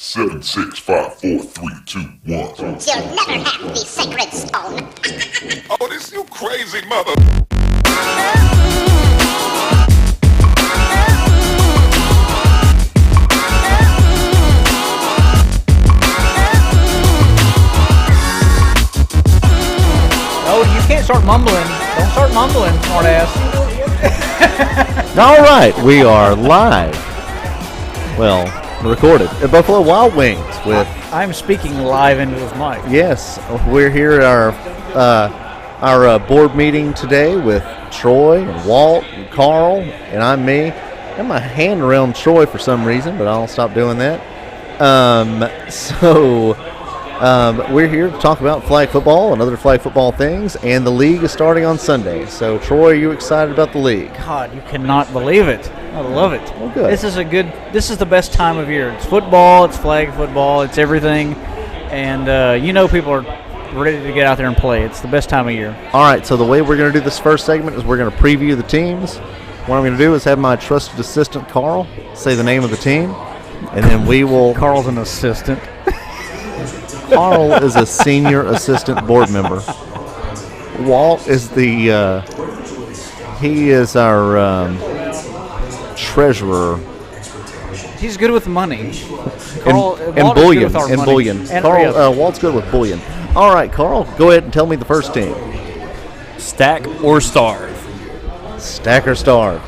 7, 6, 5, 4, 3, 2, 1. You'll never have the sacred stone. Oh, this you crazy mother. Oh, you can't start mumbling. Don't start mumbling, smartass. All right, we are live. Well, recorded at Buffalo Wild Wings with. I'm speaking live into this mic. Yes, we're here at our board meeting today with Troy and Walt and Carl, and I'm me. I have my hand around Troy for some reason, but I'll stop doing that. We're here to talk about flag football and other flag football things, and the league is starting on Sunday. So, Troy, are you excited about the league? God, you cannot believe it. I love it. Well, good. This is the best time of year. It's football, it's flag football, it's everything, and people are ready to get out there and play. It's the best time of year. All right, so the way we're going to do this first segment is we're going to preview the teams. What I'm going to do is have my trusted assistant, Carl, say the name of the team, and then we will... Carl's an assistant. Carl is a senior assistant board member. Walt is he is our treasurer. He's good with money. And bullion. Carl, Walt's good with bullion. All right, Carl, go ahead and tell me the first team. Stack or starve. Stack or starve.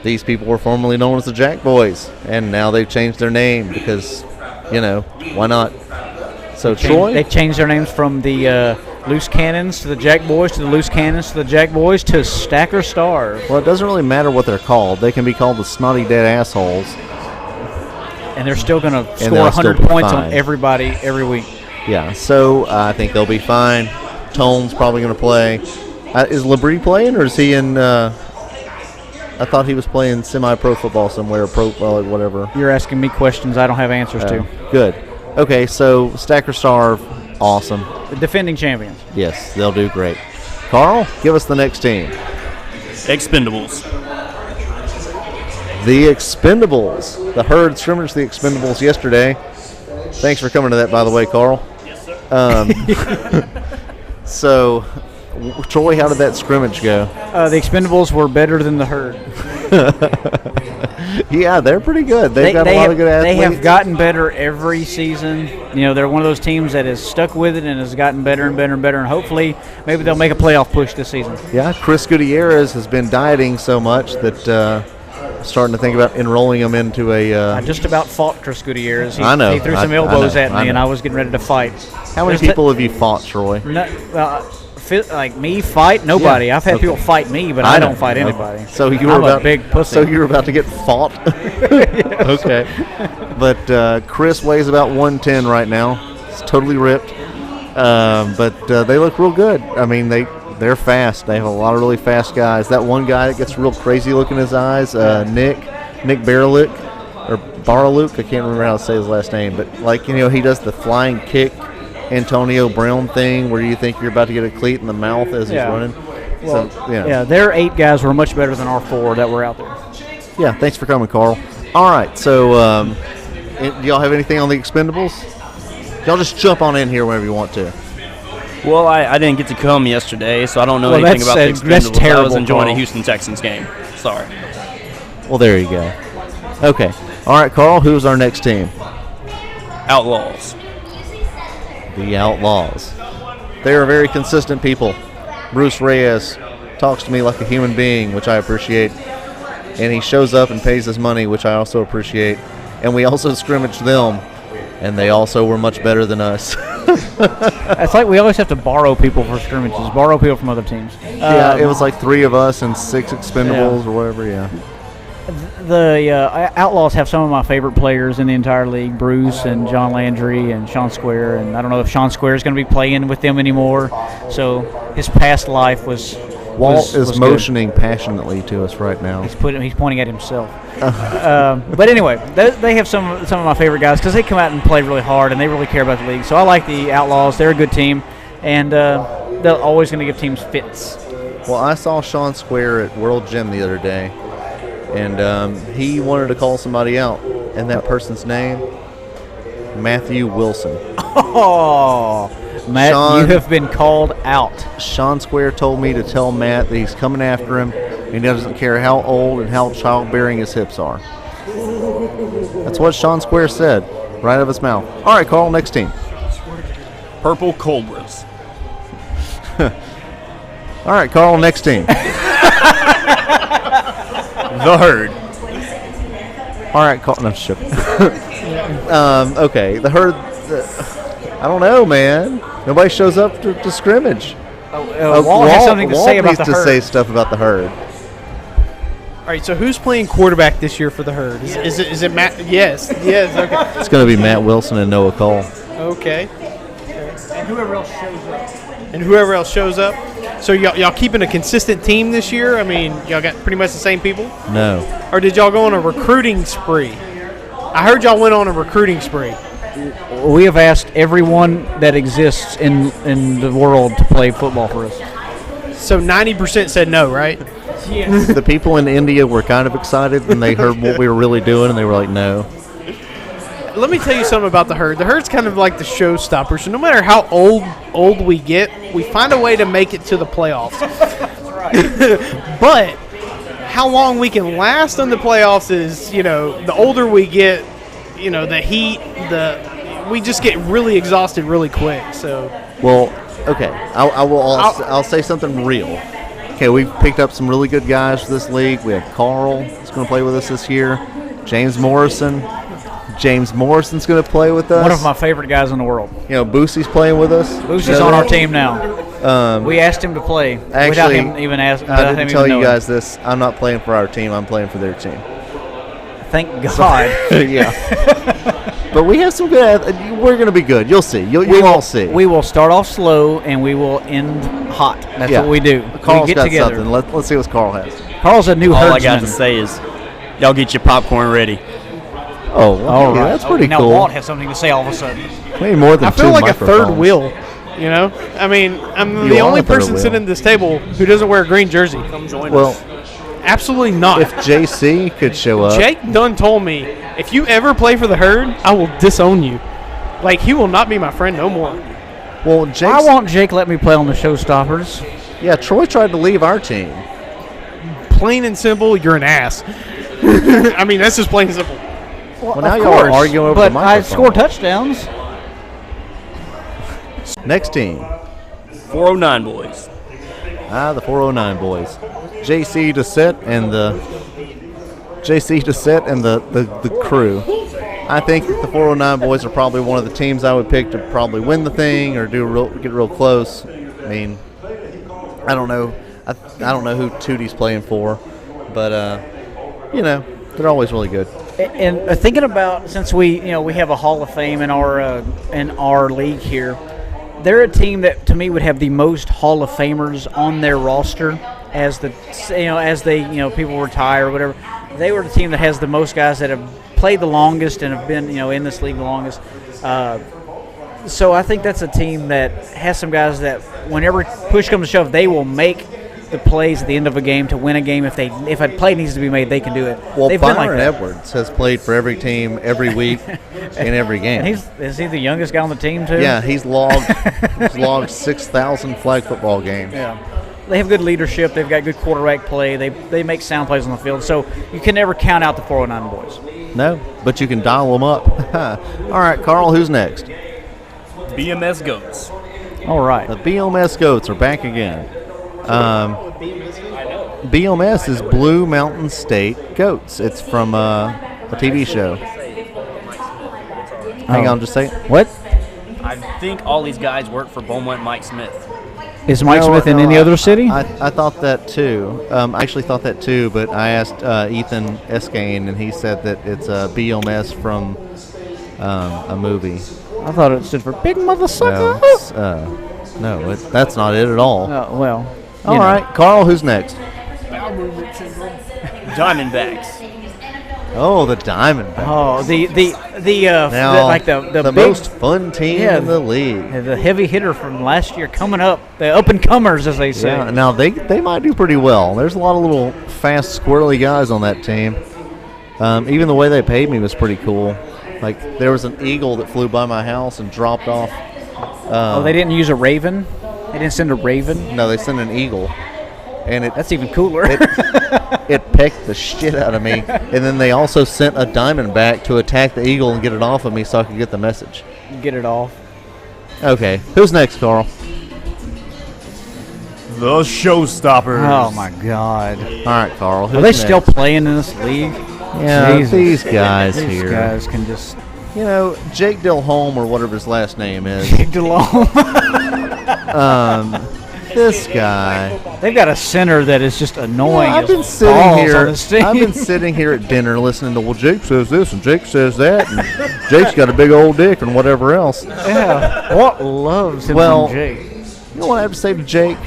These people were formerly known as the Jack Boys, and now they've changed their name because, why not? So Troy? They changed their names from the Loose Cannons to the Jack Boys to the Loose Cannons to the Jack Boys to Stack or Starve. Well, it doesn't really matter what they're called. They can be called the Snotty Dead Assholes. And they're still going to score 100 points on everybody every week. Yeah, so I think they'll be fine. Tone's probably going to play. Is Labrie playing, or is he in... I thought he was playing semi-pro football somewhere, whatever. You're asking me questions I don't have answers to. Good. Okay, so Stack or Starve, awesome. The defending champions. Yes, they'll do great. Carl, give us the next team. Expendables. The Expendables. The Herd scrimmaged the Expendables yesterday. Thanks for coming to that, by the way, Carl. Yes, sir. So, Troy, how did that scrimmage go? The Expendables were better than the Herd. Yeah, they're pretty good. They've got a lot of good athletes. They have gotten better every season. They're one of those teams that has stuck with it and has gotten better and better and better, and hopefully maybe they'll make a playoff push this season. Yeah, Chris Gutierrez has been dieting so much that starting to think about enrolling him into a... I just about fought Chris Gutierrez. I know. He threw some elbows at me, and I was getting ready to fight. How many people have you fought, Troy? Like me fight? Nobody. Yeah. I've had people fight me, but I don't fight anybody. So I'm a big pussy. So you were about to get fought? Yes. Okay. But Chris weighs about 110 right now. He's totally ripped. But they look real good. I mean, they're fast. They have a lot of really fast guys. That one guy that gets real crazy look in his eyes, Nick Baraluk, or Baraluk, I can't remember how to say his last name, but he does the flying kick Antonio Brown thing where you think you're about to get a cleat in the mouth as he's running. Well, their 8 guys were much better than our 4 that were out there. Yeah, thanks for coming, Carl. All right, so do y'all have anything on the Expendables? Y'all just jump on in here whenever you want to. Well, I didn't get to come yesterday, so I don't know anything about the Expendables. That's terrible, I was enjoying Carl. a Houston Texans game. Sorry. Well, there you go. Okay. All right, Carl, who's our next team? Outlaws. The Outlaws. They are very consistent people. Bruce Reyes talks to me like a human being, which I appreciate. And he shows up and pays his money, which I also appreciate. And we also scrimmaged them, and they also were much better than us. It's like we always have to borrow people for scrimmages, borrow people from other teams. Yeah, it was like 3 of us and 6 Expendables or whatever, yeah. The Outlaws have some of my favorite players in the entire league, Bruce and John Landry and Sean Square, and I don't know if Sean Square is going to be playing with them anymore, so his past life was Walt is good. motioning passionately to us right now. He's pointing at himself. But anyway, they have some of my favorite guys because they come out and play really hard and they really care about the league. So I like the Outlaws. They're a good team, and they're always going to give teams fits. Well, I saw Sean Square at World Gym the other day, and he wanted to call somebody out, and that person's name Matthew Wilson. Oh, Matt, Sean- you have been called out. Sean Square told me to tell Matt that he's coming after him, and he doesn't care how old and how childbearing his hips are. That's what Sean Square said, right out of his mouth. All right, Carl, next team. Purple Cobras. All right, Carl, next team. The Herd. All right, Carl. No, shit. Okay, the Herd. I don't know, man. Nobody shows up to scrimmage. Walt has something to say about needs the to Herd. say stuff about the Herd. All right, so who's playing quarterback this year for the Herd? Is it Matt? Yes, yes. Okay, It's going to be Matt Wilson and Noah Cole. okay. And whoever else shows up. And whoever else shows up. So y'all keeping a consistent team this year? I mean, y'all got pretty much the same people, No. or did y'all go on a recruiting spree? I heard y'all went on a recruiting spree. We have asked everyone that exists in the world to play football for us. So 90% said no, right? The people in India were kind of excited when they heard what we were really doing, and they were like, no. Let me tell you something about the Herd. The Herd's kind of like the showstopper. So no matter how old we get, we find a way to make it to the playoffs. But how long we can last in the playoffs is, the older we get, the heat, we just get really exhausted really quick. So Well, okay. I'll say something real. Okay, we've picked up some really good guys for this league. We have Carl that's going to play with us this year. James Morrison. James Morrison's going to play with us. One of my favorite guys in the world. Boosie's playing with us. Boosie's on our team now. We asked him to play without Actually, him even asking. I didn't tell you guys this. I'm not playing for our team. I'm playing for their team. Thank God. Yeah. But we have some good. We're going to be good. You'll see. You'll all see. We will start off slow and we will end hot. That's Yeah. what we do. Carl's we get got together. something. Let's see what Carl has. Carl's a new All herdsman. I got to say is, y'all get your popcorn ready. Oh, well, All yeah, right. that's pretty now cool. Walt has something to say all of a sudden. Maybe more than I feel two like a microphones. third wheel. I mean, I'm You the are only a third person wheel. sitting at this table who doesn't wear a green jersey. Come join Well, us. Absolutely not. if JC could show up. Jake Dunn told me, if you ever play for the Herd, I will disown you. Like, he will not be my friend no more. Well, Jake's, I want Jake let me play on the Showstoppers. Yeah, Troy tried to leave our team. Plain and simple, you're an ass. I mean, that's just plain and simple. Well, now of y'all are course, arguing over but the I microphone. score touchdowns. Next team. 409 boys. The 409 boys. JC Dissett and the crew. I think the 409 boys are probably one of the teams I would pick to probably win the thing or get real close. I mean, I don't know. I don't know who Tootie's playing for, but they're always really good. And thinking about, since we have a Hall of Fame in our league here, they're a team that to me would have the most Hall of Famers on their roster as people retire or whatever. They were the team that has the most guys that have played the longest and have been in this league the longest. So I think that's a team that has some guys that whenever push comes to shove, they will make the plays at the end of a game to win a game. If a play needs to be made, they can do it. Well, They've been Byron like that. Edwards has played for every team every week in every game. And is he the youngest guy on the team too? Yeah, he's logged 6,000 flag football games. Yeah. They have good leadership. They've got good quarterback play. They make sound plays on the field. So you can never count out the 409 boys. No, but you can dial them up. All right, Carl, who's next? BMS Goats. All right. The BMS Goats are back again. BMS is Blue Mountain State Goats. It's from a TV show. Hang on, just a second. What? I think all these guys work for Beaumont Mike Smith. Is Mike No, Smith in no, any other city? I thought that too. I actually thought that too, but I asked Ethan Eskane, and he said that it's a BMS from a movie. I thought it stood for Big Mother No, Sucker. that's not it at all. Oh, well. All right, Carl, who's next? Diamondbacks. Oh, the Diamondbacks. Oh, Now, the big, most fun team Yeah, in the league. the heavy hitter from last year coming up, the up and comers as they say. Yeah, now they might do pretty well. There's a lot of little fast, squirrely guys on that team. Even the way they paid me was pretty cool. Like there was an eagle that flew by my house and dropped off. They didn't use a raven? They didn't send a raven? No, they sent an eagle. And That's even cooler. it pecked the shit out of me. And then they also sent a diamondback to attack the eagle and get it off of me so I could get the message. Get it off. Okay. Who's next, Carl? The Showstoppers. Oh, my God. All right, Carl. Are Who's they next? still playing in this league? Yeah, Jesus. these guys These here. guys can just... You know, Jake Dilholm or whatever his last name is. Kicked along. This guy. They've got a center that is just annoying. I've as been sitting balls on here. this team. I've been sitting here at dinner listening to, well, Jake says this and Jake says that, and Jake's got a big old dick and whatever else. Yeah. What loves him Well, from Jake? You know what I have to say to Jake?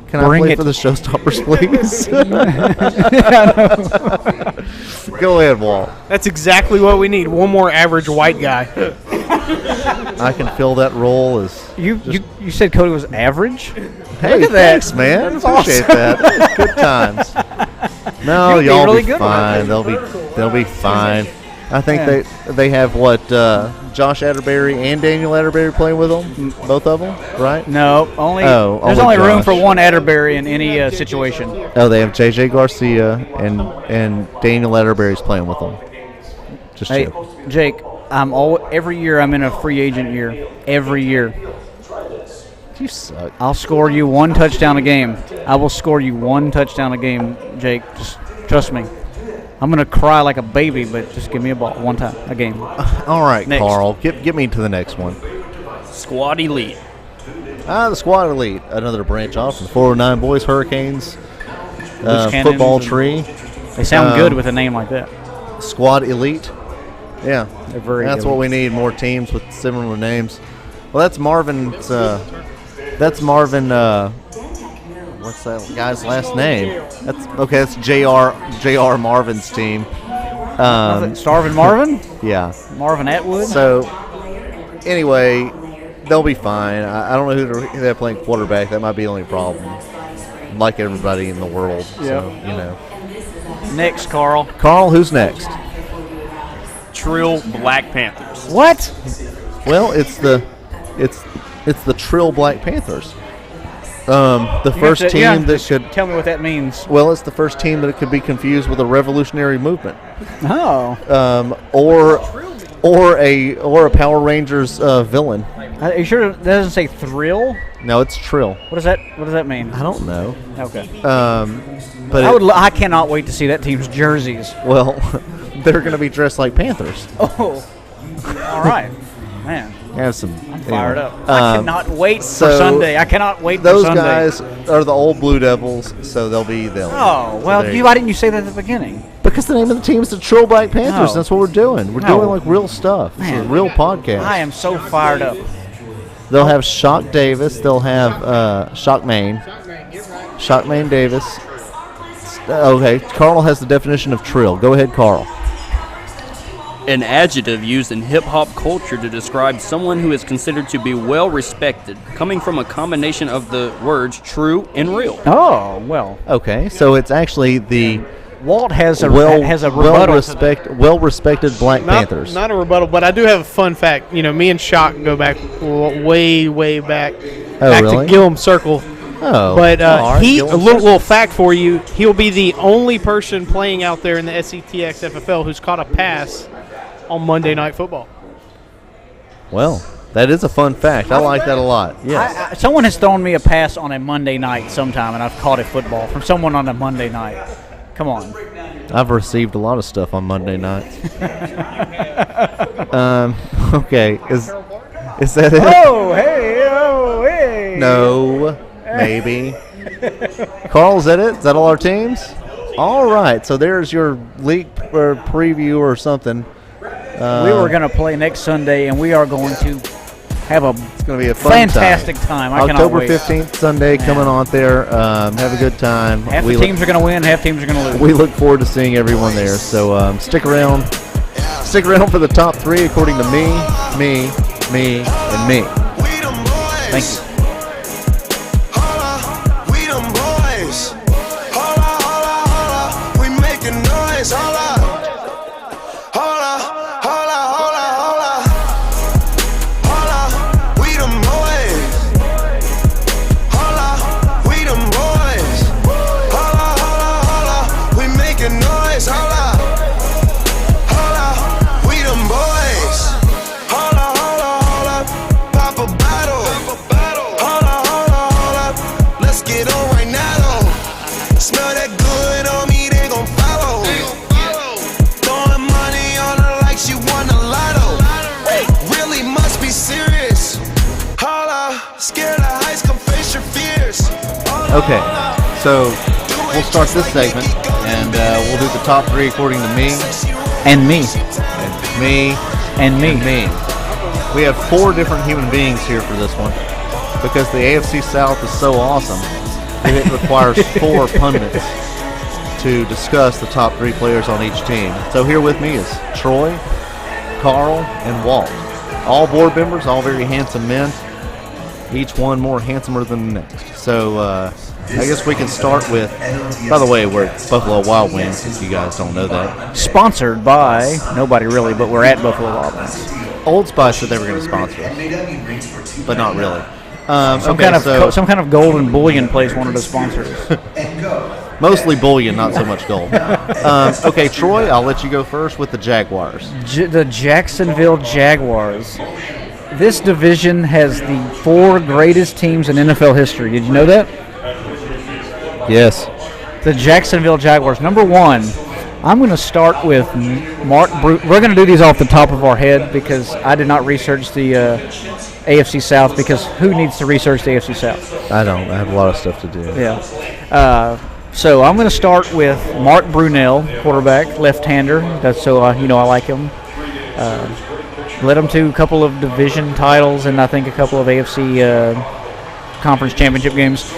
Can Bring I play it. for the Showstoppers, please? Go ahead, Walt. That's exactly what we need. One more average white guy. I can fill that role as. You said Cody was average? Hey, Look at that. thanks, man. That's Appreciate that. Good times. No, You'd be y'all really be good fine. They'll be fine. I think they have what Josh Atterbury and Daniel Atterbury playing with them, both of them, right? No, only. Oh, there's only only room Josh. for one Atterbury in any situation. Oh, they have JJ Garcia and Daniel Atterbury's playing with them. Just Hey, chill. Jake, every year I'm in a free agent year. Every year. You suck. I'll score you one touchdown a game. I will score you one touchdown a game, Jake. Just trust me. I'm going to cry like a baby, but just give me a ball one time a game. All right, Next. Carl, get me to the next one. Squad Elite. The Squad Elite, another branch off from the 409 Boys Hurricanes Cannons football and- tree. They sound good with a name like that. Squad Elite. Yeah, They're very that's elite. what we need, more teams with similar names. Well, that's Marvin's. That's Marvin. What's that guy's last name? That's J.R. Marvin's team. Starvin Marvin? Yeah. Marvin Atwood? So, anyway, they'll be fine. I don't know who they're playing quarterback. That might be the only problem. Like everybody in the world. So, you know. Next, Carl. Carl, who's next? Trill Black Panthers. What? Well, it's the Trill Black Panthers. The first You team have to that could. tell me what that means. Well, it's the first team that could be confused with a revolutionary movement, Oh. or a Power Rangers villain. Are you sure it doesn't say thrill? No, it's Trill. What does that mean? I don't know, Okay. but I cannot wait to see that team's jerseys. well, they're going to be dressed like Panthers. Oh. All right. Man, Have some. I'm fired up. I cannot wait for so Sunday. I cannot wait for Those Sunday. guys are the old Blue Devils, so they'll be them. Oh, So well, there you why didn't you say that at the beginning? Because the name of the team is the Trill Black Panthers. No. That's what we're doing. We're No. doing like real stuff. This is a Man. real podcast. I am so fired up. They'll have Shock Davis. They'll have Shock Maine Davis. Okay, Carl has the definition of trill. Go ahead, Carl. An adjective used in hip-hop culture to describe someone who is considered to be well-respected, coming from a combination of the words true and real. Oh, well. Okay, so it's actually the Walt has a rebuttal. well-respected Black Panthers. Not a rebuttal, but I do have a fun fact. You know, me and Shock go back way, way back. Back really? to Gillum Circle. Oh, But all right, a Gillum little fact for you, he'll be the only person playing out there in the SETX FFL who's caught a pass on Monday Night Football. Well, that is a fun fact. I like that a lot. Yes. Someone has thrown me a pass on a Monday night sometime, and I've caught a football from someone on a Monday night. Come on. I've received a lot of stuff on Monday nights. Okay, is that it? Oh, hey. No, maybe. Carl, is that it? Is that all our teams? All right, so there's your league preview or something. We were going to play next Sunday, and we are going to have a It's going to be a fun fantastic time. I cannot October wait. 15th, Sunday, coming on there. Have a good time. Half the teams are going to win, half teams are going to lose. We look forward to seeing everyone there. So stick around. Stick around for the top three, according to me, and me. Thank you. We them boys. Holla, we making noise. Holla, holla, holla, holla. Okay, so we'll start this segment, and we'll do the top 3 according to me, And me. and me, And me. and me. We have 4 different human beings here for this one, because the AFC South is so awesome that it requires 4 pundits to discuss the top 3 players on each team. So here with me is Troy, Carl, and Walt. All board members, all very handsome men, each one more handsomer than the next. So I guess we can start with, by the way, we're at Buffalo Wild Wings, if you guys don't know that. Sponsored by nobody really, but we're at Buffalo Wild Wings. Old Spice said they were going to sponsor us, but not really. Some kind of golden bullion place wanted to sponsor us. Mostly bullion, not so much gold. Okay, Troy, I'll let you go first with the Jaguars. The Jacksonville Jaguars. This division has the 4 greatest teams in NFL history. Did you know that? Yes. The Jacksonville Jaguars. Number 1, I'm going to start with Mark Brunell. We're going to do these off the top of our head because I did not research the AFC South, because who needs to research the AFC South? I don't. I have a lot of stuff to do. Yeah. So I'm going to start with Mark Brunell, quarterback, left-hander. That's so I like him. Led them to a couple of division titles and I think a couple of AFC conference championship games.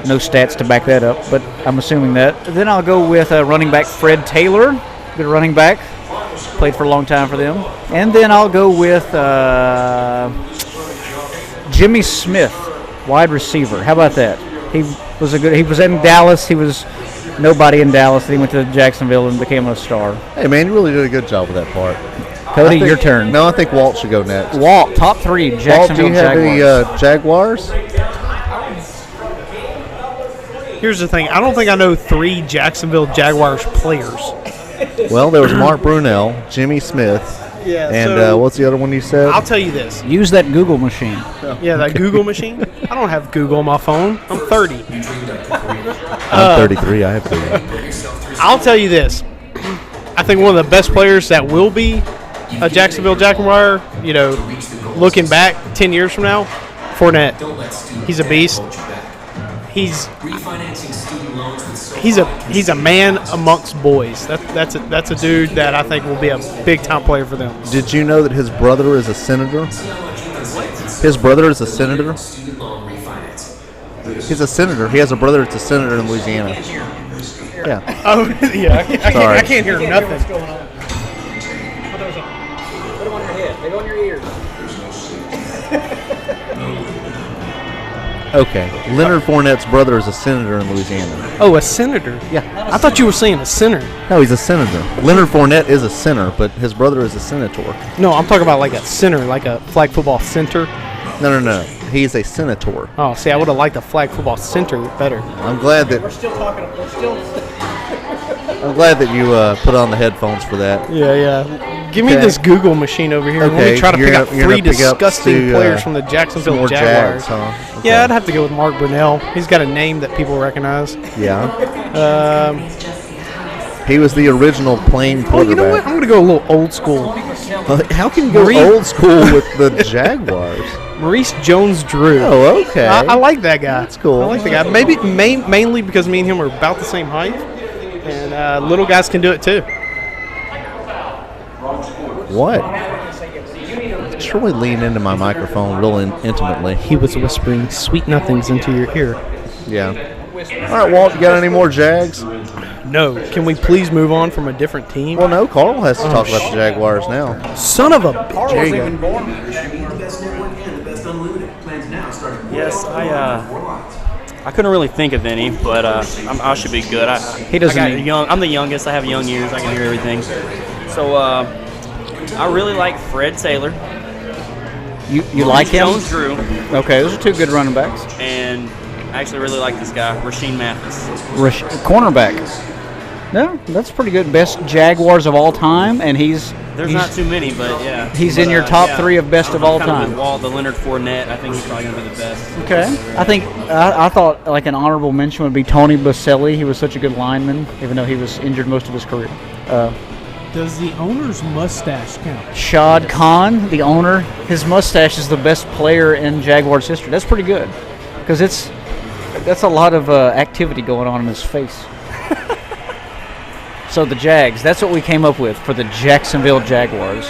No stats to back that up, but I'm assuming that. Then I'll go with running back Fred Taylor, good running back. Played for a long time for them. And then I'll go with Jimmy Smith, wide receiver. How about that? He was in Dallas. He was nobody in Dallas. Then he went to Jacksonville and became a star. Hey, man, you really did a good job with that part. Cody, your turn. No, I think Walt should go next. Walt, top 3, Jacksonville Walt, do you have the Jaguars? Here's the thing. I don't think I know 3 Jacksonville Jaguars players. Well, there was Mark Brunell, Jimmy Smith, Yeah. and what's the other one you said? I'll tell you this. Use that Google machine. Yeah, that Google machine. I don't have Google on my phone. I'm 30. I'm 33. I have Google. I'll tell you this. I think one of the best players that will be a Jacksonville Jaguar, looking back 10 years from now, Fournette. He's a beast. He's a man amongst boys. That's a dude that I think will be a big time player for them. Did you know that his brother is a senator? His brother is a senator? He's a senator. He has a brother that's a senator in Louisiana. Yeah. Oh, yeah. I can't hear nothing. Put them on your head. They go on your ears. Okay. Leonard Fournette's brother is a senator in Louisiana. Oh, a senator? Yeah. I thought you were saying a sinner. No, he's a senator. Leonard Fournette is a sinner, but his brother is a senator. No, I'm talking about like a center, like a flag football center. No. He's a senator. Oh, see, I would have liked the flag football center better. I'm glad that you put on the headphones for that. Yeah. Give me Okay. this Google machine over here. Okay, Let me try to you're pick gonna- up you're 3 gonna pick up disgusting two, players from the Jacksonville more Jaguars. Jags, huh? Okay. Yeah, I'd have to go with Mark Brunell. He's got a name that people recognize. Yeah. Um, He was the original plain oh, you know what? quarterback. I'm going to go a little old school. How can you go Maurice- old school with the Jaguars? Maurice Jones-Drew. Oh, okay. I like that guy. That's cool. I like the guy. Maybe mainly because me and him are about the same height, and little guys can do it too. What? Troy leaned into my microphone real intimately. He was whispering sweet nothings into your ear. Yeah. All right, Walt, you got any more Jags? No. Can we please move on from a different team? Well, no, Carl has to talk about the Jaguars now. Son of a bitch. There you go. Yes, I couldn't really think of any, but I should be good. He doesn't I got need- I'm the youngest. I have young ears. I can hear everything. So I really like Fred Taylor. You like him? Jones Drew, Okay, those are 2 good running backs. and I actually really like this guy, Rasheem Mathis. Cornerback. No, that's pretty good. Best Jaguars of all time, and he's Not too many, but yeah. He's But, in your top yeah. 3 of best of all Kind of time. with Walt, the Leonard Fournette. I think he's probably going to be the best. Okay. I thought like an honorable mention would be Tony Boselli. He was such a good lineman, even though he was injured most of his career. Does the owner's mustache count? Shad Khan, the owner, his mustache is the best player in Jaguars history. That's pretty good, because That's a lot of activity going on in his face. So the Jags, that's what we came up with for the Jacksonville Jaguars.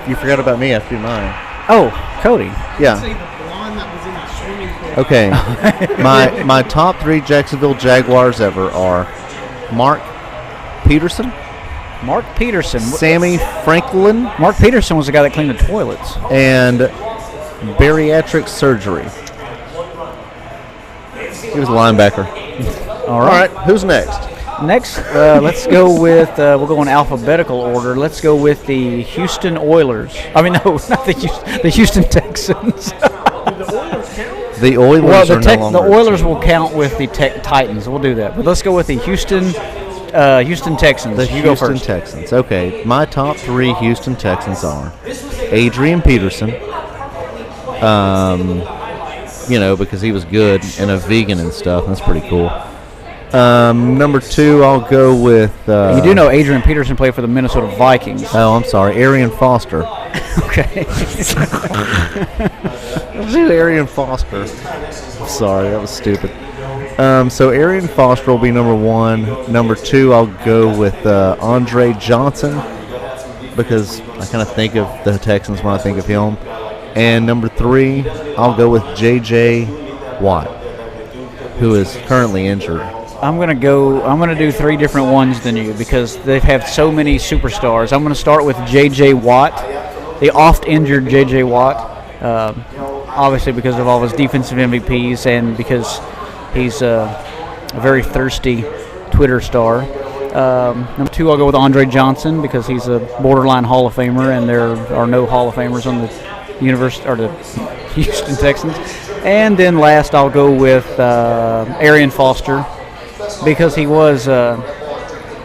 You forgot about me after mine. Oh, Cody. Yeah. Say the blonde that was in the swimming pool. Okay. my top 3 Jacksonville Jaguars ever are Mark Peterson, Mark Peterson. Sammy Franklin, Mark Peterson was the guy that cleaned the toilets. and bariatric surgery. He was a linebacker. All All right, who's next? Next, let's go with, we'll go in alphabetical order. Let's go with the Houston Oilers. I mean, no, not the Houston Texans. The Oilers Well, are no longer. the Oilers will count with the Titans. We'll do that. But let's go with the Houston Texans. The You go Houston first. Texans. Okay, my top 3 Houston Texans are Adrian Peterson. Because he was good and a vegan and stuff. That's pretty cool. Number 2, I'll go with. You do know Adrian Peterson played for the Minnesota Vikings. Oh, I'm sorry, Arian Foster. Okay. Let's do Arian Foster. Sorry, that was stupid. So Arian Foster will be number 1. Number 2, I'll go with Andre Johnson because I kind of think of the Texans when I think of him. And number 3, I'll go with J.J. Watt, who is currently injured. I'm gonna do 3 different ones than you because they have so many superstars. I'm gonna start with J.J. Watt, the oft-injured J.J. Watt. Obviously because of all his defensive MVPs and because he's a very thirsty Twitter star. Number 2, I'll go with Andre Johnson because he's a borderline Hall of Famer, and there are no Hall of Famers on the the Houston Texans. And then last, I'll go with Arian Foster because he was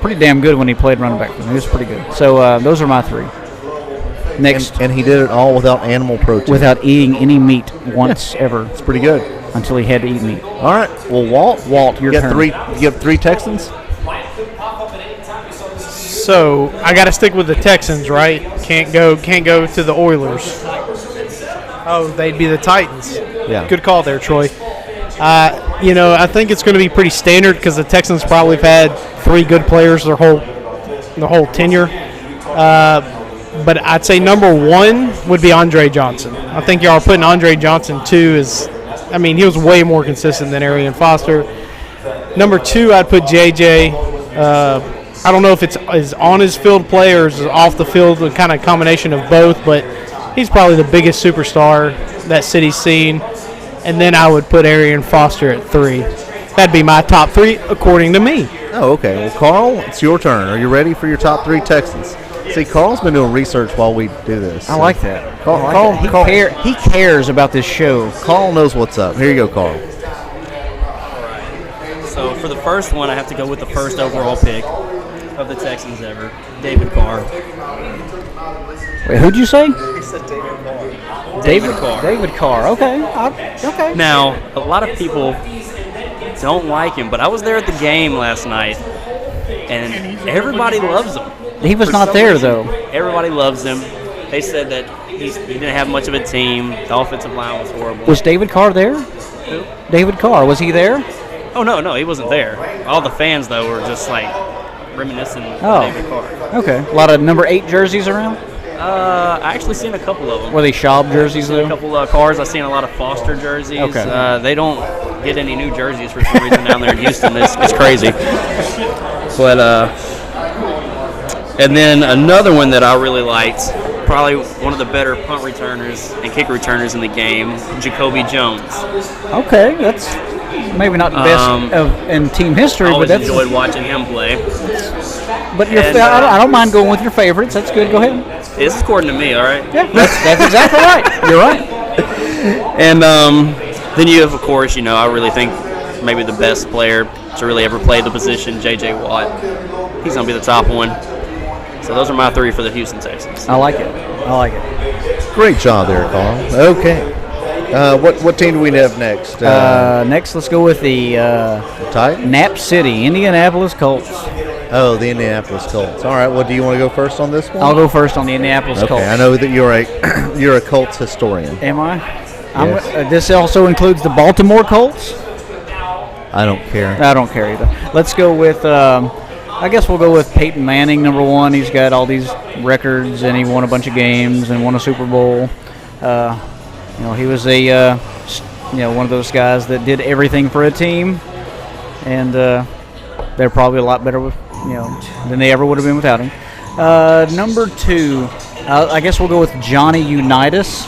pretty damn good when he played running back for them. He was pretty good. So those are my 3. Next, And he did it all without animal protein. without eating any meat once ever It's pretty good. until he had to eat meat. All right. Well, Walt, your you got turn. 3. You have 3 Texans. So I got to stick with the Texans, right? Can't go to the Oilers. Oh, they'd be the Titans. Yeah. Good call there, Troy. I think it's going to be pretty standard because the Texans probably have had 3 good players their whole tenure. But I'd say number 1 would be Andre Johnson. I think y'all are putting Andre Johnson 2 he was way more consistent than Arian Foster. Number 2, I'd put JJ. I don't know if it's on his field play or is off the field, a kind of combination of both, but he's probably the biggest superstar that city's seen. And then I would put Arian Foster at 3. That'd be my top 3 according to me. Oh, okay. Well, Carl, it's your turn. Are you ready for your top 3 Texans? See, Carl's been doing research while we do this. I like that. Carl, He cares about this show. Carl knows what's up. Here you go, Carl. So for the first one, I have to go with the first overall pick of the Texans ever, David Carr. Wait, who'd you say? David Carr. David Carr. Okay. Okay. Now, a lot of people don't like him, but I was there at the game last night, and everybody loves him. He was For not some there, reason, though. Everybody loves him. They said that he didn't have much of a team. The offensive line was horrible. Was David Carr there? Who? David Carr. Was he there? Oh, no, he wasn't there. All the fans, though, were just, reminiscing of Oh. David Carr. Okay. A lot of number 8 jerseys around? I actually seen a couple of them. Were they Schaub jerseys, Seen a though? couple of cars. I've seen a lot of Foster jerseys. Okay. They don't get any new jerseys for some reason down there in Houston. It's crazy. But and then another one that I really liked, probably one of the better punt returners and kick returners in the game, Jacoby Jones. Okay. That's maybe not the best in team history, I but always that's. enjoyed watching him play. But And, I don't mind going with your favorites. That's good. Go ahead. This is according to me, all right? Yeah, that's exactly right. You're right. And then you have, of course, I really think maybe the best player to really ever play the position, J.J. Watt. He's going to be the top one. So those are my 3 for the Houston Texans. I like it. Great job there, Carl. Okay. What team do we have next? Next, let's go with the Titans? Nap City, Indianapolis Colts. Oh, the Indianapolis Colts. All right. Well, do you want to go first on this one? I'll go first on the Indianapolis Okay. Colts. I know that you're a Colts historian. Am I? This also includes the Baltimore Colts. I don't care. I don't care either. Let's go with. I guess we'll go with Peyton Manning, number one. He's got all these records, and he won a bunch of games and won a Super Bowl. He was one of those guys that did everything for a team, and they're probably a lot better with, than they ever would have been without him. Number two, I guess we'll go with Johnny Unitas,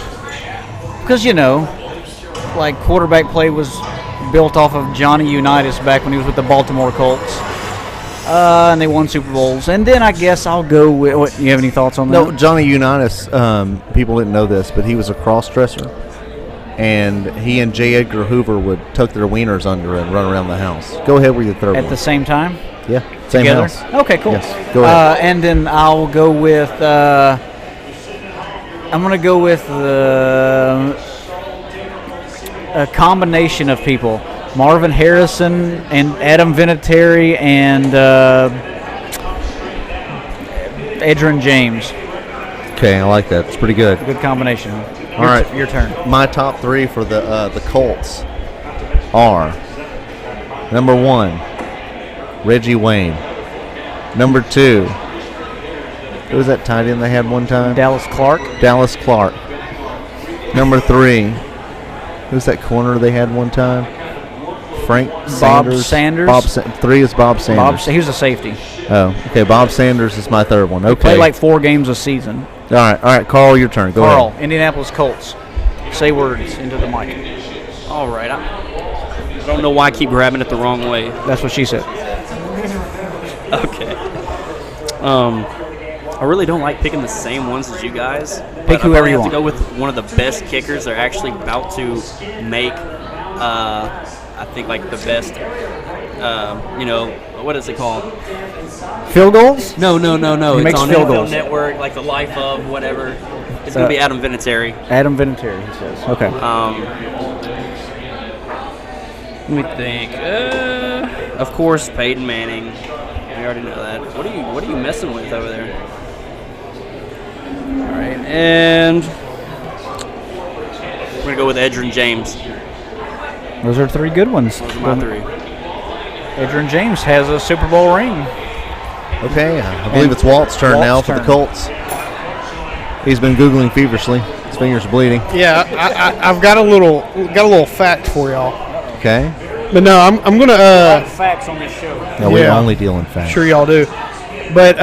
because like quarterback play was built off of Johnny Unitas back when he was with the Baltimore Colts. And they won Super Bowls. And then I guess I'll go with. What, you have any thoughts on that? No, Johnny Unitas, people didn't know this, but he was a cross-dresser. And he and J. Edgar Hoover would tuck their wieners under and run around the house. Go ahead with your third one. At the same time? Yeah, same Together? house. Okay, cool. Yes, go ahead. And then I'll go with. I'm going to go with a combination of people. Marvin Harrison and Adam Vinatieri and Edgerrin James. Okay, I like that. It's pretty good. Good combination. All right, your turn. My top three for the Colts are: number one, Reggie Wayne. Number two, who was that tight end they had one time? Dallas Clark. Dallas Clark. Number three, who's that corner they had one time? Frank Sanders. Bob Sanders. Three is Bob Sanders. He was a safety. Oh, okay. Bob Sanders is my third one. Okay. Played like 4 games a season. All right. Carl, your turn. Go Carl, ahead. Indianapolis Colts. Say words into the mic. All right. I don't know why I keep grabbing it the wrong way. That's what she said. Okay. I really don't like picking the same ones as you guys. Pick whoever you I want. have to go with one of the best kickers they're actually about to make. I think like the best. What is it called? Field goals? No. He It's makes on field NFL goals. Network, like the Life of whatever. It's gonna be Adam Vinatieri. Adam Vinatieri, he says. Okay. Let me think. Of course, Peyton Manning. We already know that. What are you messing with over there? All right, and we're gonna go with Edgerrin James. Those are 3 good ones. Those are my 3. Edgerrin James has a Super Bowl ring. Okay, I believe it's Walt's turn now for the Colts. He's been Googling feverishly. His fingers are bleeding. Yeah, I've got a little fact for y'all. Okay. But no, I'm gonna. Facts on this show. No, we only deal in facts. Sure, y'all do. But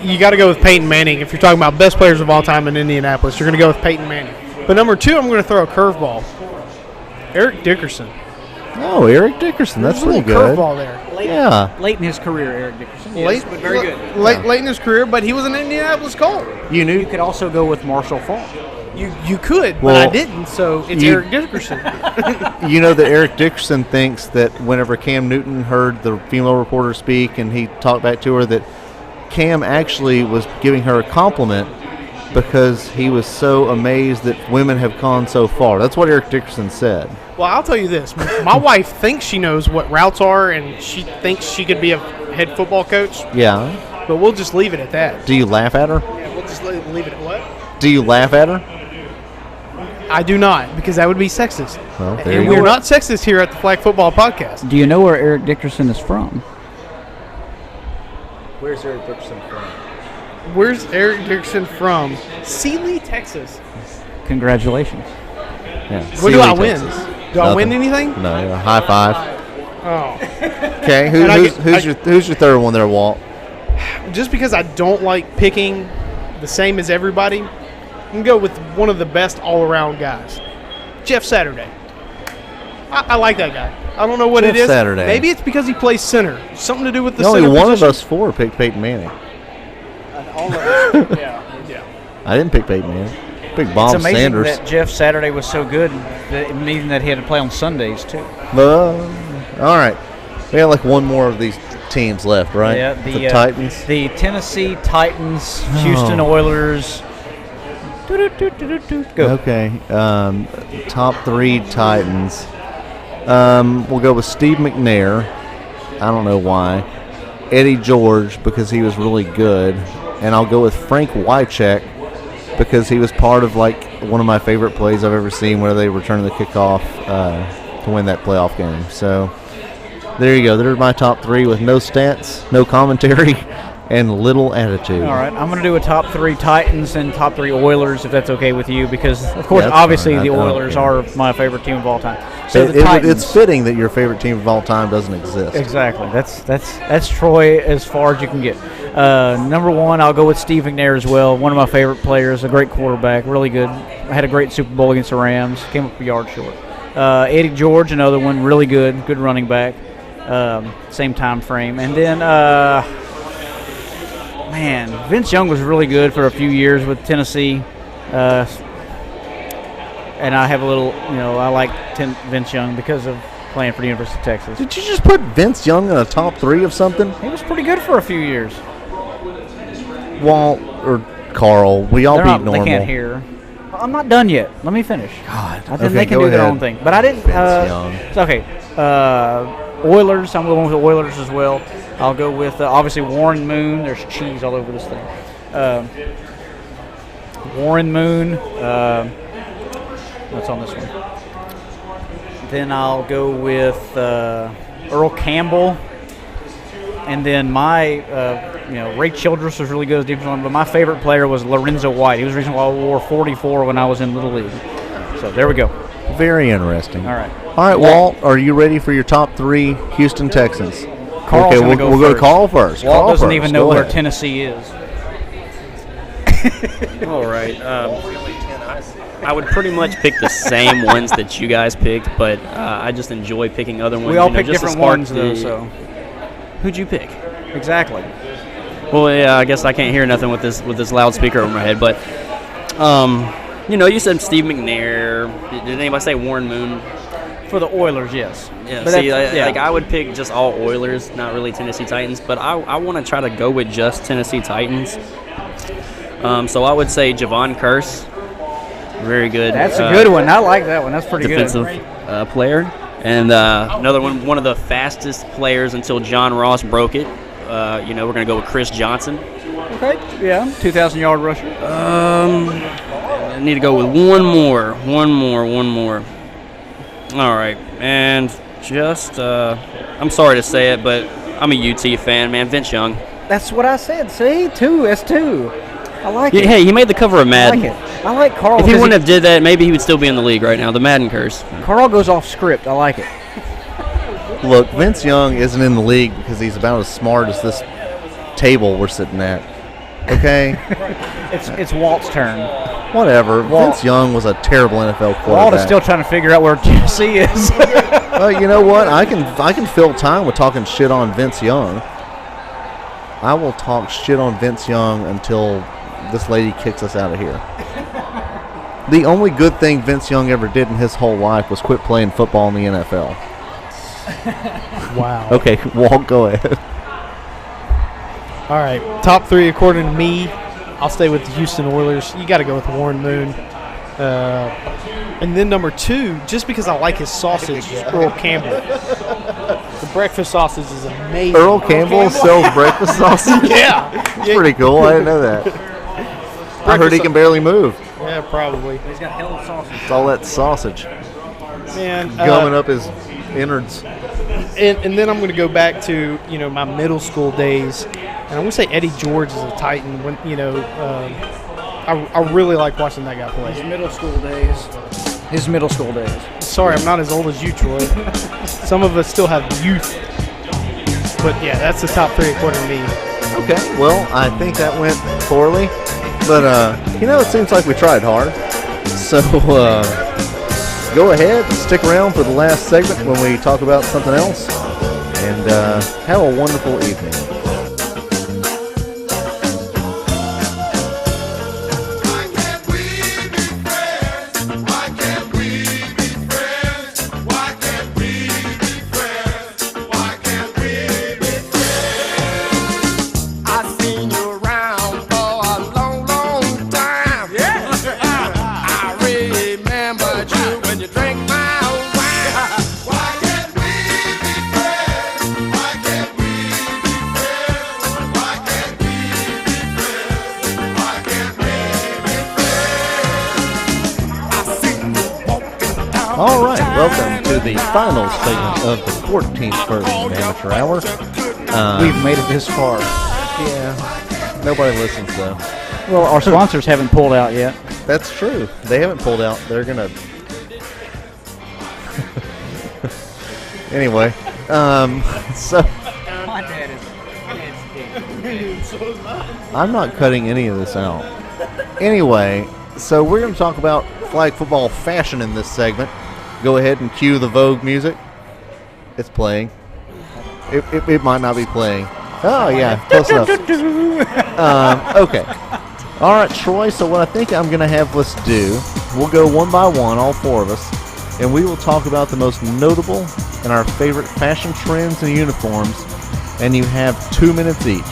you got to go with Peyton Manning. If you're talking about best players of all time in Indianapolis, you're going to go with Peyton Manning. But number 2, I'm going to throw a curveball. Eric Dickerson. Oh, Eric Dickerson. That's There's a pretty little good. curveball there. Late in his career, Eric Dickerson. Late, but very good. Late in his career, but he was an Indianapolis Colt. You knew. You could also go with Marshall Faulk. You could, Well, but I didn't, so it's Eric Dickerson. You know that Eric Dickerson thinks that whenever Cam Newton heard the female reporter speak and he talked back to her, that Cam actually was giving her a compliment because he was so amazed that women have gone so far. That's what Eric Dickerson said. Well, I'll tell you this. My wife thinks she knows what routes are, and she thinks she could be a head football coach, Yeah. but we'll just leave it at that. Do you laugh at her? Yeah, we'll just leave it at what? Do you laugh at her? I do not, because that would be sexist. Well, there And you we're go. not sexist here at the Flag Football Podcast. Do you know where Eric Dickerson is from? Where's Eric Dickerson from? Where's Eric Dickerson from? Sealy, Texas. Congratulations. Yeah. What do I Sealy, win? Texas. Do I win Nothing. anything? No, high five. Oh. Okay, And I who's your third one there, Walt? Just because I don't like picking the same as everybody, I'm going to go with one of the best all-around guys, Jeff Saturday. I like that guy. I don't know what Jeff it is. Saturday. Maybe it's because he plays center. Something to do with the Only center one position. of us 4 picked Peyton Manning. All of us. Yeah. I didn't pick Peyton Manning. I picked Bob It's amazing Sanders. that Jeff Saturday was so good, meaning that he had to play on Sundays too. All right. We got like one more of these teams left, right? Yeah, the Titans. the Tennessee Titans, Houston Oilers. Go. Okay. Top 3 Titans. We'll go with Steve McNair. I don't know why. Eddie George because he was really good, and I'll go with Frank Wycheck because he was part of like one of my favorite plays I've ever seen, where they returned the kickoff to win that playoff game. So there you go. They're my top 3 with no stats, no commentary, and little attitude. All right, I'm going to do a top 3 Titans and top 3 Oilers, if that's okay with you, because, of course, That's obviously fine. the I don't Oilers care. are my favorite team of all time. So the It's Titans. fitting that your favorite team of all time doesn't exist. Exactly. That's Troy as far as you can get. Number 1, I'll go with Steve McNair as well. One of my favorite players, a great quarterback, really good. Had a great Super Bowl against the Rams. Came up a yard short. Eddie George, another one, really good running back. Same time frame. And then, Vince Young was really good for a few years with Tennessee. And I have a little, I like Vince Young because of playing for the University of Texas. Did you just put Vince Young in a top 3 of something? He was pretty good for a few years. Walt or Carl, we all They're beat not, normal. They can't hear. I'm not done yet. Let me finish. God. They can go do their ahead. own thing. But I didn't. Vince Young. It's okay. Oilers. I'm going with the Oilers as well. I'll go with obviously Warren Moon. There's cheese all over this thing. Warren Moon. What's on this one? Then I'll go with Earl Campbell. And then my, Ray Childress was really good as defensive lineman, but my favorite player was Lorenzo White. He was the reason why I wore 44 when I was in Little League. So there we go. Very interesting. All right. All right, Walt, are you ready for your top 3 Houston Texans? Carl's okay, gonna we'll go to first. Carl first. Walt Carl doesn't first. even Go know where ahead. Tennessee is. All right. I would pretty much pick the same ones that you guys picked, but I just enjoy picking other ones. We all you know, pick just to different spark ones, though, so. Who'd you pick? Exactly. Well, yeah, I guess I can't hear nothing with this loudspeaker over my head, but you said Steve McNair. Did anybody say Warren Moon? For the Oilers, yes. Yeah. But See, that's- like I would pick just all Oilers, not really Tennessee Titans, but I want to try to go with just Tennessee Titans. So I would say Javon Curse, very good. That's a good one. I like that one. That's pretty defensive player, and another one of the fastest players until John Ross broke it. We're gonna go with Chris Johnson. good. Okay. Yeah. 2,000-yard rusher. I need to go with one more. All right, and just I'm sorry to say it, but I'm a UT fan, man. Vince Young. That's what I said. See, 2. That's 2. I like it. Hey, he made the cover of I Madden. like it. I like Carl. If he because wouldn't have did that, maybe he would still be in the league right now. The Madden curse. Carl goes off script. I like it. Look, Vince Young isn't in the league because he's about as smart as this table we're sitting at. Okay? It's Walt's turn. Whatever. Walt. Vince Young was a terrible NFL quarterback. Walt is still trying to figure out where Tennessee is. Well, you know what? I can fill time with talking shit on Vince Young. I will talk shit on Vince Young until this lady kicks us out of here. The only good thing Vince Young ever did in his whole life was quit playing football in the NFL. Wow. Okay, Walt, go ahead. All right, top 3 according to me. I'll stay with the Houston Oilers. You got to go with Warren Moon. And then number 2, just because I like his sausage, is Earl Campbell. The breakfast sausage is amazing. Earl Campbell sells breakfast sausage? Yeah. That's pretty cool. I didn't know that. I heard he can barely move. Yeah, probably. He's got hell of sausage. It's all that sausage Man, gumming up his innards. And then I'm going to go back to my middle school days, and I'm going to say Eddie George is a Titan. When I really like watching that guy play. His middle school days. Sorry, I'm not as old as you, Troy. Some of us still have youth, but yeah, that's the top 3 according to me. Okay, well, I think that went poorly, but it seems like we tried hard. So go ahead, stick around for the last segment when we talk about something else, and have a wonderful evening. Why can't we be friends? Why can't we be friends? Why can't we be friends? Why can't we be friends? I've seen you around for a long, long time. Yeah. I remembered you when you drank my wine. Why can't we be friends? Why can't we be friends? All right, welcome to the final segment of the 14th version of Amateur Hour. We've made it this far. Yeah, nobody listens though. Well, our sponsors haven't pulled out yet. That's true. They haven't pulled out. They're gonna. Anyway, so My dad is I'm not cutting any of this out. Anyway, so we're going to talk about flag football fashion in this segment. Go ahead and cue the Vogue music. It's playing. It might not be playing. Oh, yeah, close enough. Okay. All right, Troy, so what I think I'm going to have us do, we'll go one by one, all four of us, and we will talk about the most notable and our favorite fashion trends and uniforms, and you have 2 minutes each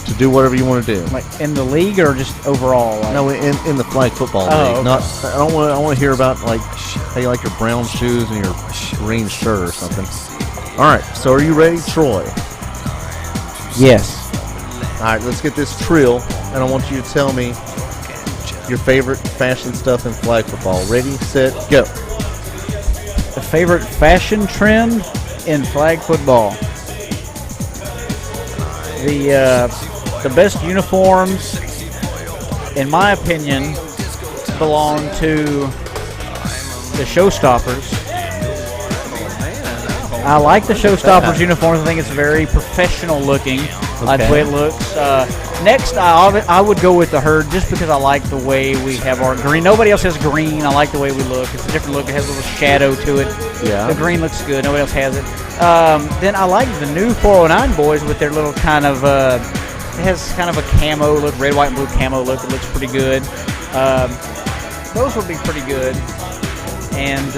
to do whatever you want to do. like in the league or just overall. Like, No, in the flag football Oh, league. okay. Not. I want to hear about like how you like your brown shoes and your green shirt or something. All right. So are you ready, Troy? yes. All right. Let's get this trill, and I want you to tell me your favorite fashion stuff in flag football. Ready, set, go. The favorite fashion trend in flag football. The best uniforms, in my opinion, belong to the Showstoppers. I like the Showstoppers uniforms. I think it's very professional looking. I like the way it looks. Next, I would go with the Herd just because I like the way we have our green. Nobody else has green. I like the way we look. It's a different look. It has a little shadow to it. Yeah. The green looks good. Nobody else has it. Then I like the new 409 boys with their little kind of, it has kind of a camo look, red, white, and blue camo look. It looks pretty good. Those would be pretty good. And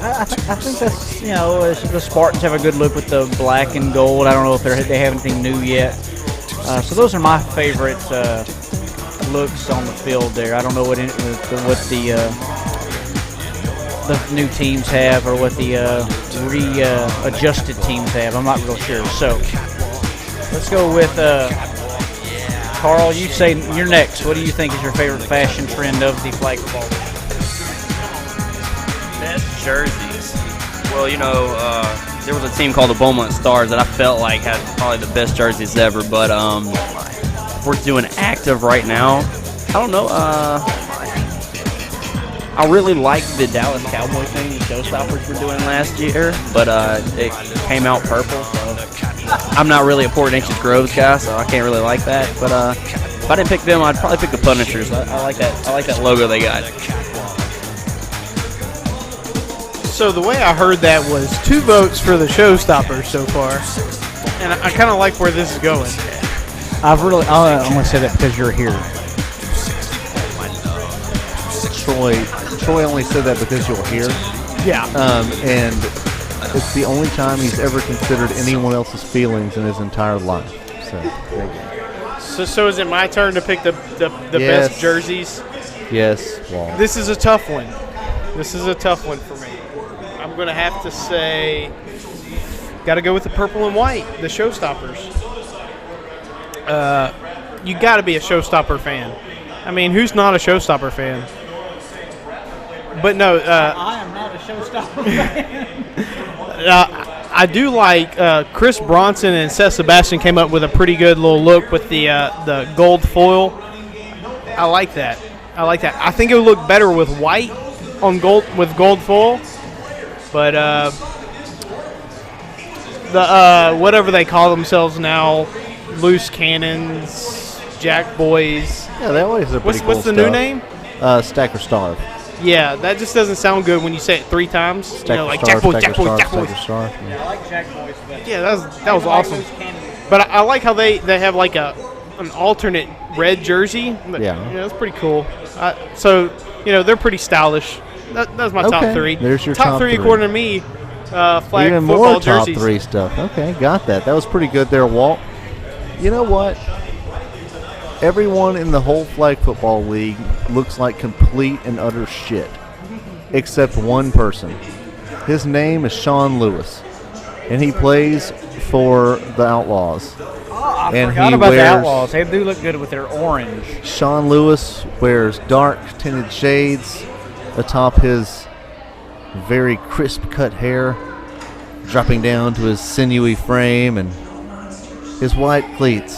I think that's, the Spartans have a good look with the black and gold. I don't know if they have anything new yet. So those are my favorite looks on the field there. I don't know what the new teams have or what the readjusted teams have. I'm not real sure. So let's go with Carl. You say you're next. What do you think is your favorite fashion trend of the flag football? Best jerseys. Well, there was a team called the Beaumont Stars that I felt like had probably the best jerseys ever. But if we're doing active right now, I don't know. I really like the Dallas Cowboy thing the Showstoppers were doing last year, but it came out purple. So I'm not really a Port Neches Groves guy, so I can't really like that. But if I didn't pick them, I'd probably pick the Punishers. I like that. I like that logo they got. So the way I heard that was 2 votes for the Showstoppers so far, and I kind of like where this is going. I only say that because you're here. Troy only said that because you'll hear. Yeah. And it's the only time he's ever considered anyone else's feelings in his entire life. So there you go. So is it my turn to pick the Yes. best jerseys? Yes, Walt. This is a tough one. This is a tough one for me. I'm going to have to say, got to go with the purple and white, the Showstoppers. You got to be a Showstopper fan. I mean, who's not a Showstopper fan? But no, I am not a Showstopper fan. I do like Chris Bronson and Seth Sebastian came up with a pretty good little look with the gold foil. I like that. I think it would look better with white on gold with gold foil. But the whatever they call themselves now, loose cannons, jack boys. Yeah, that always a pretty cool What's the new name? Stacker Starve. Yeah, that just doesn't sound good when you say it 3 times. Stacker like Starve, jack boys, Stacker jack boys, Starve, jack boys. Stacker Starve. I like Jack Boys, but Yeah, that was awesome. But I like how they have like an alternate red jersey. Yeah. That's pretty cool. So they're pretty stylish. That's my top Okay, 3. there's your top top 3 three. according to me. Flag Even football more top jerseys. 3 stuff. Okay, got that. That was pretty good there, Walt. You know what? Everyone in the whole flag football league looks like complete and utter shit, except one person. His name is Sean Lewis, and he plays for the Outlaws. I And Forgot he about the wears- Outlaws. They do look good with their orange. Sean Lewis wears dark tinted shades atop his very crisp cut hair, dropping down to his sinewy frame and his white cleats.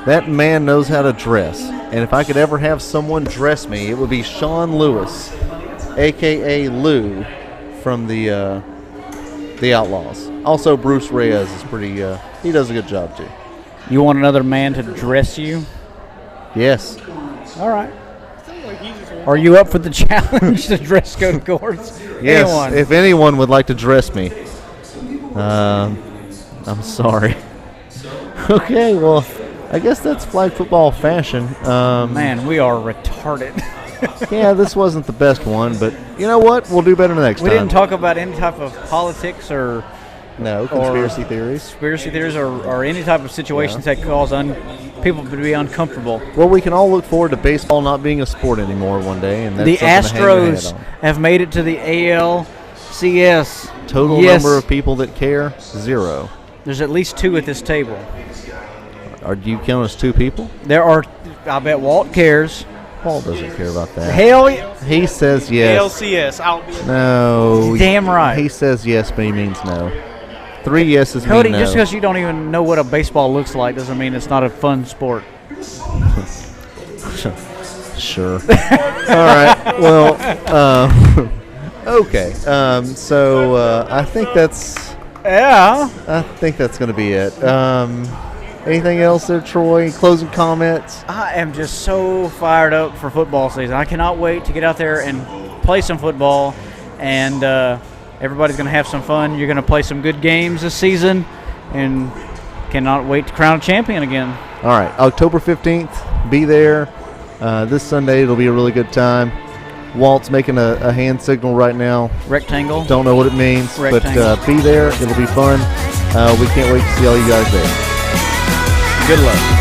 That man knows how to dress. And if I could ever have someone dress me, it would be Sean Lewis, a.k.a. Lou, from the Outlaws. Also, Bruce Reyes is pretty, he does a good job, too. You want another man to dress you? Yes. All right. Are you up for the challenge to dress code courts? Yes, Anyone? if anyone would like to dress me, I'm sorry. Okay, well, I guess that's flag football fashion. Man, we are retarded. Yeah, this wasn't the best one, but you know what? We'll do better next We time. didn't talk about any type of politics or No, conspiracy theories. conspiracy theories or any type of situations that cause people to be uncomfortable. Well, we can all look forward to baseball not being a sport anymore one day, and that's The something to hang your Astros hat on. have made it to the ALCS. Total Yes. number of people that care, 0. There's at least 2 at this table. Do you count as 2 people? There are, I bet Walt cares. Paul doesn't care about that. Hell yeah. He says yes. LCS. I'll be. No. Damn right. He says yes, but he means no. 3 yeses Cody, mean no. just because you don't even know what a baseball looks like doesn't mean it's not a fun sport. Sure. All right. Well, okay. So I think that's going to be it. Anything else there, Troy? Closing comments? I am just so fired up for football season. I cannot wait to get out there and play some football, and everybody's going to have some fun. You're going to play some good games this season, and cannot wait to crown a champion again. All right. October 15th, be there. This Sunday, it'll be a really good time. Walt's making a hand signal right now. Rectangle. Don't know what it means, Rectangle. but be there. It'll be fun. We can't wait to see all you guys there. Good luck.